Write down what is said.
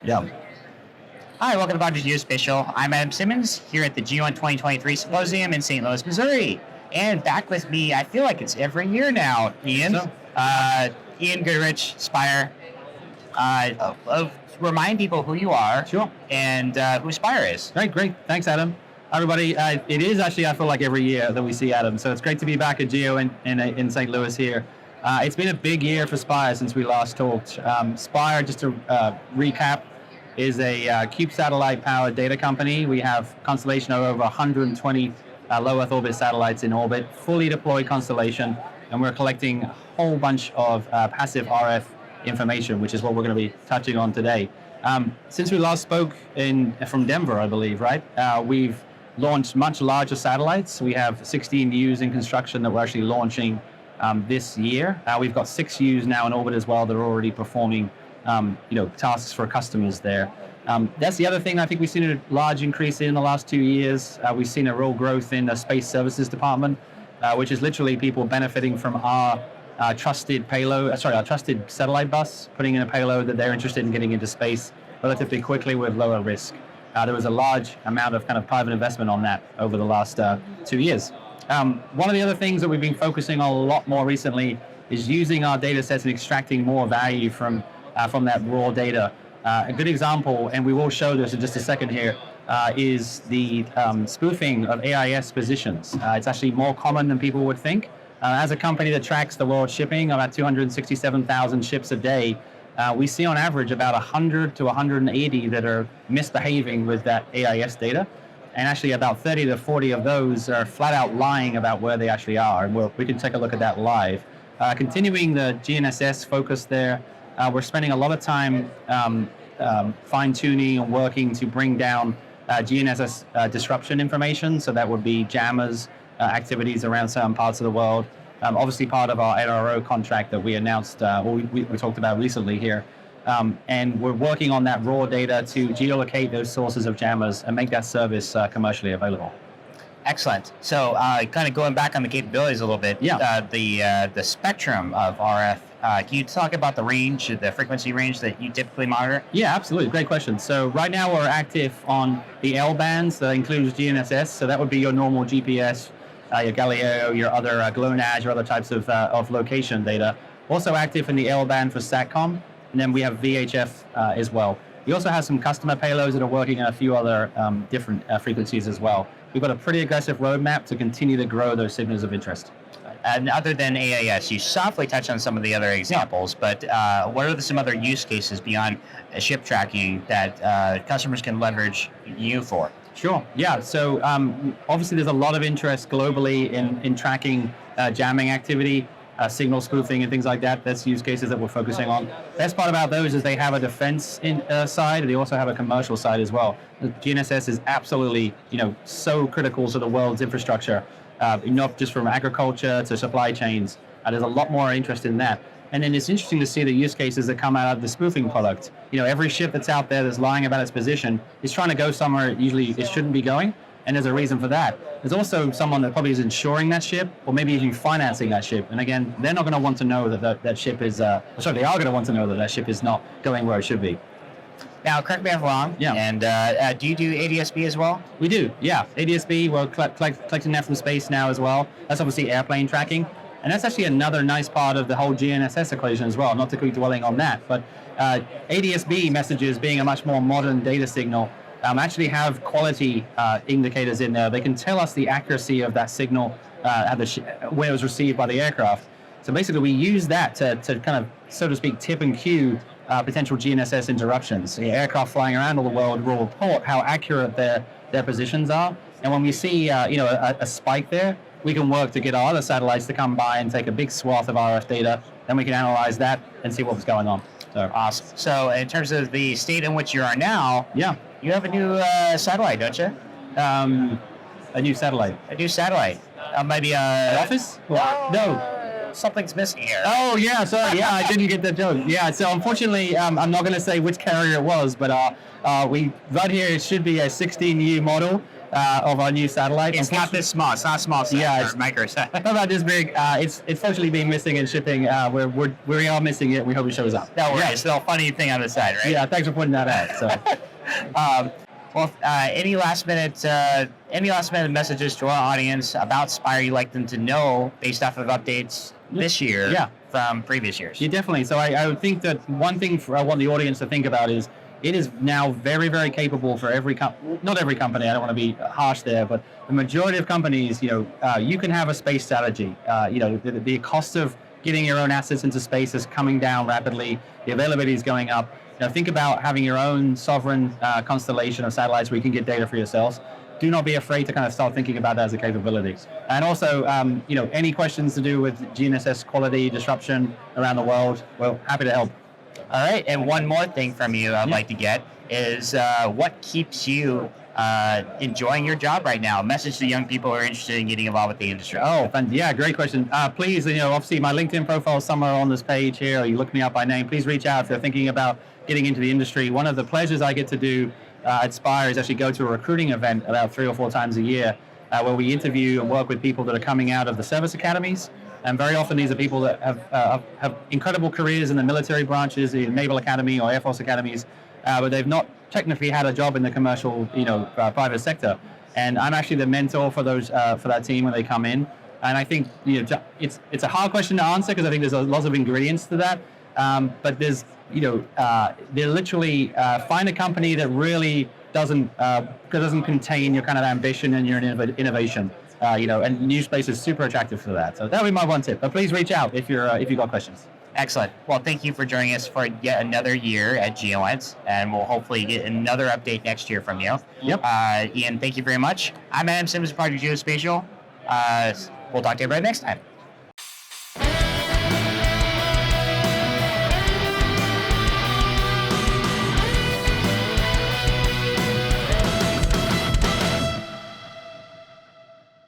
Yeah. Hi, welcome to Dr. Geospatial. I'm Adam Simmons here at the Geoint 2023 Symposium in St. Louis, Missouri. And back with me, I feel like it's every year now, Iain. Iain Goodridge, Spire. Remind people who you are. Sure. And who Spire is. Great. Thanks, Adam. Everybody, it is actually, I feel like every year that we see Adam. So it's great to be back at Geo in St. Louis here. It's been a big year for Spire since we last talked. Spire, just to recap, is a cube satellite powered data company. We have constellation of over 120 low Earth orbit satellites in orbit, fully deployed constellation, and we're collecting a whole bunch of passive RF information, which is what we're going to be touching on today. Since we last spoke from Denver, I believe, right? We've launched much larger satellites. We have 16 U's in construction that we're actually launching this year. We've got 6 U's now in orbit as well that are already performing tasks for customers there. That's the other thing I think we've seen a large increase in the last 2 years. We've seen a real growth in the space services department, which is literally people benefiting from our trusted satellite bus, putting in a payload that they're interested in getting into space relatively quickly with lower risk. There was a large amount of kind of private investment on that over the last 2 years. One of the other things that we've been focusing on a lot more recently is using our data sets and extracting more value from that raw data. A good example, and we will show this in just a second here, is the spoofing of AIS positions. It's actually more common than people would think. As a company that tracks the world shipping, about 267,000 ships a day, we see on average about 100 to 180 that are misbehaving with that AIS data. And actually about 30 to 40 of those are flat out lying about where they actually are. And we can take a look at that live. Continuing the GNSS focus there, we're spending a lot of time fine-tuning and working to bring down GNSS disruption information. So that would be jammers, activities around certain parts of the world. Obviously part of our NRO contract that we announced, we talked about recently here. And we're working on that raw data to geolocate those sources of jammers and make that service commercially available. Excellent. So kind of going back on the capabilities a little bit, the spectrum of RF, can you talk about the range, the frequency range that you typically monitor? Yeah, absolutely. Great question. So right now we're active on the L bands that includes GNSS. So that would be your normal GPS, your Galileo, your other GLONASS, your other types of location data. Also active in the L band for SATCOM, and then we have VHF as well. We also have some customer payloads that are working on a few other different frequencies as well. We've got a pretty aggressive roadmap to continue to grow those signals of interest. And other than AIS, you softly touched on some of the other examples, but what are some other use cases beyond ship tracking that customers can leverage you for? Sure. Yeah. So obviously there's a lot of interest globally in tracking jamming activity, signal spoofing and things like that. That's use cases that we're focusing on. Best part about those is they have a defense side, and they also have a commercial side as well. The GNSS is absolutely, so critical to the world's infrastructure, not just from agriculture to supply chains. There's a lot more interest in that. And then it's interesting to see the use cases that come out of the spoofing product. Every ship that's out there that's lying about its position is trying to go somewhere usually it shouldn't be going, and there's a reason for that. There's also someone that probably is insuring that ship, or maybe even financing that ship. And again, they're not going to want to know that ship is, they are going to want to know that ship is not going where it should be. Now, correct me if I'm wrong. Yeah. And do you do ADS-B as well? We do, yeah. ADS-B, we're collecting that from space now as well. That's obviously airplane tracking. And that's actually another nice part of the whole GNSS equation as well, not to keep dwelling on that. But ADS-B messages, being a much more modern data signal, actually have quality indicators in there. They can tell us the accuracy of that signal where it was received by the aircraft. So basically we use that to kind of, so to speak, tip and cue potential GNSS interruptions. The aircraft flying around all the world will report how accurate their positions are. And when we see a spike there, we can work to get our other satellites to come by and take a big swath of RF data. Then we can analyze that and see what was going on. So awesome. So in terms of the state in which you are now, yeah, you have a new satellite, don't you? A new satellite. A new satellite. Maybe an office? No. Something's missing here. Oh yeah, sorry. Yeah, I didn't get that joke. Yeah, so unfortunately, I'm not going to say which carrier it was, but right here it should be a 16U model. of our new satellite. It's not this small. It's not a small set. Yeah, Or it's micro set. not about this big. It's fortunately being missing in shipping. We are missing it. We hope it shows up. No worries. It's a little funny thing on the side, right? Yeah, thanks for pointing that out. So. Well, any last minute messages to our audience about Spire you'd like them to know based off of updates this year from previous years? Yeah, definitely. So I would think that one thing I want the audience to think about is it is now very, very capable for not every company, I don't want to be harsh there, but the majority of companies, you can have a space strategy. The cost of getting your own assets into space is coming down rapidly. The availability is going up. Think about having your own sovereign constellation of satellites where you can get data for yourselves. Do not be afraid to kind of start thinking about that as a capability. And also, any questions to do with GNSS quality disruption around the world, well, happy to help. All right, and one more thing from you I'd like to get is what keeps you enjoying your job right now? A message to young people who are interested in getting involved with the industry. Oh, yeah, great question. Please, obviously my LinkedIn profile is somewhere on this page here, or you look me up by name. Please reach out if you're thinking about getting into the industry. One of the pleasures I get to do at Spire is actually go to a recruiting event about 3 or 4 times a year where we interview and work with people that are coming out of the service academies. And very often these are people that have incredible careers in the military branches, the Naval Academy or Air Force academies, but they've not technically had a job in the commercial, private sector. And I'm actually the mentor for that team when they come in. And I think it's a hard question to answer because I think there's lots of ingredients to that. But there's they literally find a company that really doesn't contain your kind of ambition and your innovation. And new space is super attractive for that. So that would be my one tip. But please reach out if you've got questions. Excellent. Well, thank you for joining us for yet another year at Geoint, and we'll hopefully get another update next year from you. Yep. Iain, thank you very much. I'm Adam Simmons, Project Geospatial. We'll talk to you about it next time.